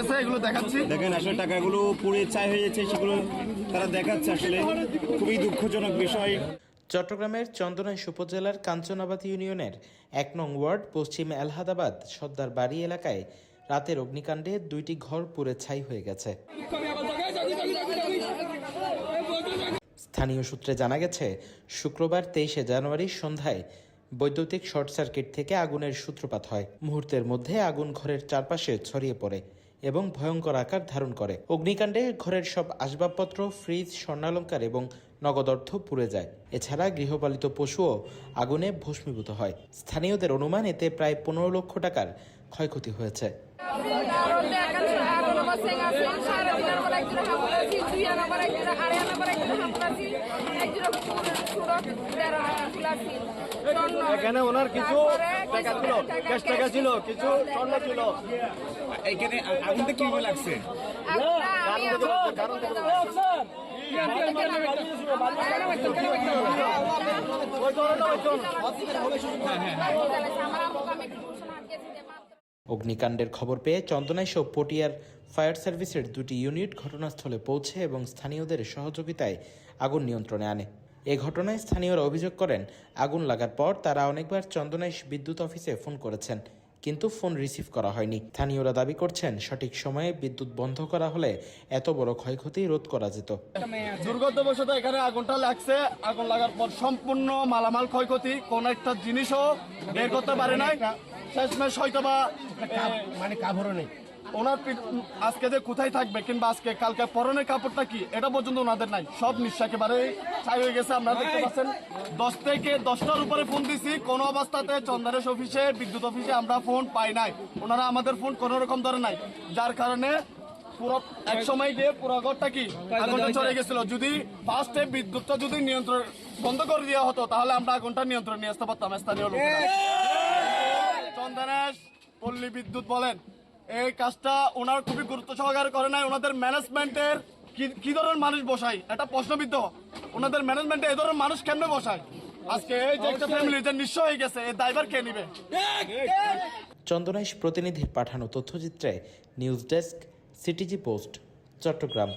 চলতেছে, এগুলো দেখাচ্ছি। দেখেন আসলে টাকাগুলো পুড়ে ছাই হয়ে যাচ্ছে, সেগুলো তারা দেখাচ্ছে। আসলে খুবই দুঃখজনক বিষয়। চট্টগ্রামের চন্দনাইশ উপজেলার কাঞ্চনাবাদ ইউনিয়নের ১ নং ওয়ার্ড পশ্চিম এলাহাবাদ সর্দার বাড়ি এলাকায় রাতের অগ্নিকাণ্ডে ২টি ঘর পুড়ে ছাই হয়ে গেছে। স্থানীয় সূত্রে জানা গেছে, শুক্রবার ২৩শে জানুয়ারি সন্ধ্যায় বৈদ্যুতিক শর্ট সার্কিট থেকে আগুনের সূত্রপাত হয়। মুহূর্তের মধ্যে আগুন ঘরের চারপাশে ছড়িয়ে পড়ে এবং ভয়ঙ্কর আকার ধারণ করে। অগ্নিকাণ্ডে ঘরের সব আসবাবপত্র, ফ্রিজ, স্বর্ণালংকার এবং নগদ অর্থ পুড়ে যায়। এছাড়া গৃহপালিত পশুও আগুনে ভস্মীভূত হয়। স্থানীয়দের অনুমান এতে প্রায় ১৫ লক্ষ টাকার ক্ষয়ক্ষতি হয়েছে। এখানে ওনার কিছু টাকা ছিল, ক্যাশ টাকা ছিল, কিছু স্বর্ণ ছিল। এখানে আগুনটা কিভাবে লাগছে? অগ্নিকাণ্ডের খবর পেয়ে চন্দনাইশ ও পটিয়ার ফায়ার সার্ভিসের ২টি ইউনিট ঘটনাস্থলে পৌঁছে এবং স্থানীয়দের সহযোগিতায় আগুন নিয়ন্ত্রণে আনে। এ ঘটনায় স্থানীয়রা অভিযোগ করেন, আগুন লাগার পর তারা অনেকবার চন্দনাইশ বিদ্যুৎ অফিসে ফোন করেছেন, কিন্তু ফোন রিসিভ করা হয়নি। স্থানীয়রা দাবি করছেন, সঠিক সময়ে বিদ্যুৎ বন্ধ করা হলে এত বড় ক্ষয়ক্ষতি রোধ করা যেত। দুর্গতবশত এখানে আগুনটা লাগছে। আগুন লাগার পর সম্পূর্ণ মালামাল ক্ষয়ক্ষতি, কোন একটা জিনিসও বের করতে পারে নাই। শেষমেশ হয়তো বা মানে কাপড়ও নেই। ওনার আজকে যে কোথায় থাকবে কিংবা আজকে কালকে পরনের কাপড়টা কি, এটা পর্যন্ত ওনাদের নাই। সব নিঃশ্বাস একেবারে ছাই হয়ে গেছে। আপনারা দেখতে পাচ্ছেন 10টার উপরে ফোন দিছি, কোন অবস্থাতে চন্দনাইশ অফিসে, বিদ্যুৎ অফিসে আমরা ফোন পাই নাই। ওনারা আমাদের ফোন কোন রকম ধরে নাই, যার কারণে পুরো এক সময় গিয়ে পুরো ঘরটা কি আগুনটা চলে গেছিল। যদি ফার্স্টে বিদ্যুৎটা যদি নিয়ন্ত্রণ বন্ধ করে দেওয়া হতো, তাহলে আমরা আগুনটা নিয়ন্ত্রণ নিয়ে আসতে পারতাম। স্থানীয় লোকেরা, চন্দনাইশ পল্লী বিদ্যুৎ বলেন, এই কাজটা ওনার খুবই গুরুত্ব সহকারে করে নাই। ওনাদের ম্যানেজমেন্টের কি ধরনের মানুষ বসায়, এটা প্রশ্নবিদ্ধ। ওনাদের ম্যানেজমেন্টে এই ধরনের মানুষ কেমনে বসায়? আজকে এই যে একটা ফ্যামিলি যে নিঃস্ব হয়ে গেছে, এই দায়ভার কে নিবে? চন্দনাইশ প্রতিনিধির পাঠানো তথ্যচিত্রে news desk, CTG post, Chittagong.